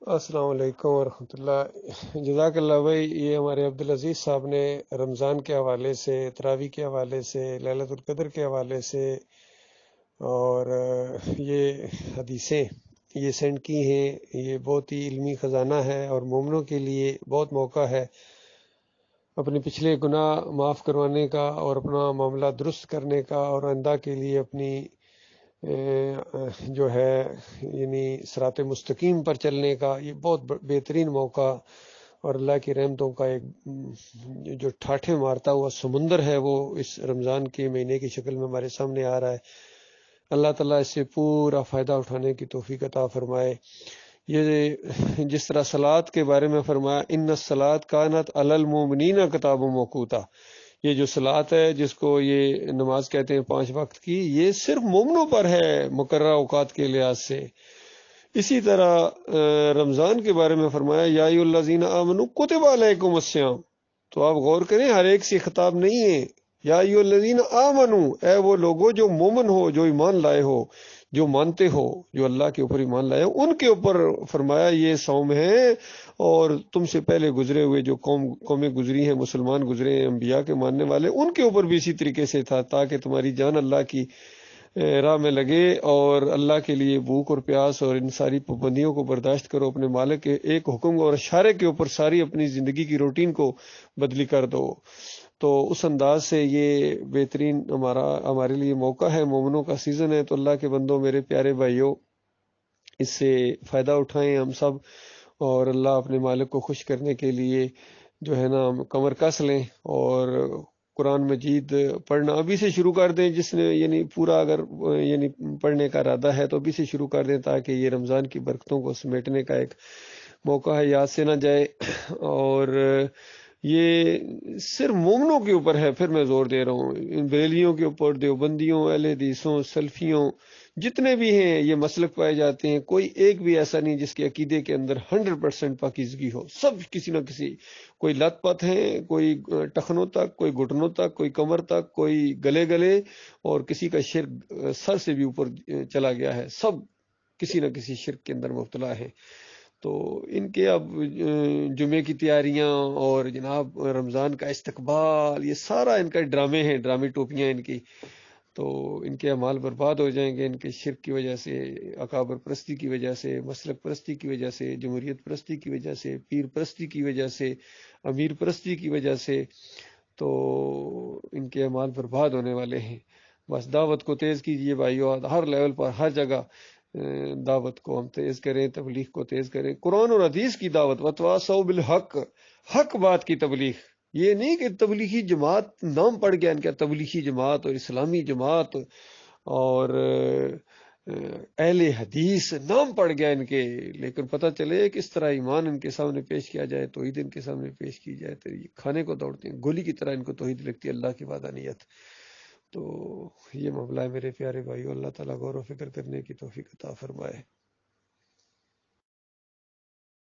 السلام علیکم ورحمۃ اللہ، جزاک اللہ بھائی۔ یہ ہمارے عبدالعزیز صاحب نے رمضان کے حوالے سے، تراویح کے حوالے سے، للیلۃ القدر کے حوالے سے اور یہ حدیثیں یہ سینڈ کی ہیں۔ یہ بہت ہی علمی خزانہ ہے اور مومنوں کے لیے بہت موقع ہے اپنے پچھلے گناہ معاف کروانے کا اور اپنا معاملہ درست کرنے کا، اور آئندہ کے لیے اپنی جو ہے یعنی صراط مستقیم پر چلنے کا یہ بہت بہترین موقع، اور اللہ کی رحمتوں کا ایک جو ٹھاٹھے مارتا ہوا سمندر ہے وہ اس رمضان کے مہینے کی شکل میں ہمارے سامنے آ رہا ہے۔ اللہ تعالیٰ اس سے پورا فائدہ اٹھانے کی توفیق عطا فرمائے۔ یہ جس طرح صلوات کے بارے میں فرمایا، ان الصلاۃ کانت علی المؤمنین کتابا موقوتا، یہ جو صلوات ہے جس کو یہ نماز کہتے ہیں 5 وقت کی، یہ صرف مومنوں پر ہے مقررہ اوقات کے لحاظ سے۔ اسی طرح رمضان کے بارے میں فرمایا، یا ایھا الذین آمنوا کتب علیکم الصیام، تو آپ غور کریں، ہر ایک سے خطاب نہیں ہے۔ یا ایھا الذین آمنوا، اے وہ لوگوں جو مومن ہو، جو ایمان لائے ہو، جو مانتے ہو، جو اللہ کے اوپر ایمان لائے ہو، ان کے اوپر فرمایا یہ صوم ہے۔ اور تم سے پہلے گزرے ہوئے جو قومیں گزری ہیں، مسلمان گزرے ہیں، انبیاء کے ماننے والے، ان کے اوپر بھی اسی طریقے سے تھا، تاکہ تمہاری جان اللہ کی راہ میں لگے اور اللہ کے لیے بھوک اور پیاس اور ان ساری پابندیوں کو برداشت کرو، اپنے مالک کے ایک حکم اور اشارے کے اوپر ساری اپنی زندگی کی روٹین کو بدلی کر دو۔ تو اس انداز سے یہ بہترین ہمارے لیے موقع ہے، مومنوں کا سیزن ہے۔ تو اللہ کے بندوں، میرے پیارے بھائیوں، اس سے فائدہ اٹھائیں ہم سب، اور اللہ اپنے مالک کو خوش کرنے کے لیے جو ہے نا کمر کس لیں، اور قرآن مجید پڑھنا ابھی سے شروع کر دیں۔ جس نے یعنی پورا اگر یعنی پڑھنے کا ارادہ ہے تو ابھی سے شروع کر دیں، تاکہ یہ رمضان کی برکتوں کو سمیٹنے کا ایک موقع ہے، یاد سے نہ جائے۔ اور یہ صرف مومنوں کے اوپر ہے، پھر میں زور دے رہا ہوں، ان بریلیوں کے اوپر، دیوبندیوں، اہل حدیثوں، سلفیوں، جتنے بھی ہیں یہ مسلک پائے جاتے ہیں، کوئی ایک بھی ایسا نہیں جس کے عقیدے کے اندر 100% پاکیزگی ہو۔ سب کسی نہ کسی، کوئی لت پت ہیں، کوئی ٹخنوں تک، کوئی گھٹنوں تک، کوئی کمر تک، کوئی گلے گلے، اور کسی کا شرک سر سے بھی اوپر چلا گیا ہے۔ سب کسی نہ کسی شرک کے اندر مبتلا ہیں۔ تو ان کے اب جمعے کی تیاریاں اور جناب رمضان کا استقبال، یہ سارا ان کا ڈرامے ہیں، ڈرامی ٹوپیاں ان کی۔ تو ان کے اعمال برباد ہو جائیں گے، ان کے شرک کی وجہ سے، اکابر پرستی کی وجہ سے، مسلک پرستی کی وجہ سے، جمہوریت پرستی کی وجہ سے، پیر پرستی کی وجہ سے، امیر پرستی کی وجہ سے۔ تو ان کے اعمال برباد ہونے والے ہیں۔ بس دعوت کو تیز کیجیے بھائیو، ہر لیول پر، ہر جگہ دعوت کو ہم تیز کریں، تبلیغ کو تیز کریں، قرآن اور حدیث کی دعوت، وتواصوا بالحق، حق بات کی تبلیغ۔ یہ نہیں کہ تبلیغی جماعت نام پڑ گیا ان کا، تبلیغی جماعت اور اسلامی جماعت اور اہل حدیث نام پڑ گیا ان کے، لیکن پتہ چلے کس طرح ایمان ان کے سامنے پیش کیا جائے، توحید ان کے سامنے پیش کی جائے، تو یہ کھانے کو دوڑتے ہیں، گولی کی طرح ان کو توحید لگتی ہے، اللہ کی وحدانیت۔ تو یہ معاملہ ہے میرے پیارے بھائیو، اللہ تعالیٰ غور و فکر کرنے کی توفیق عطا فرمائے۔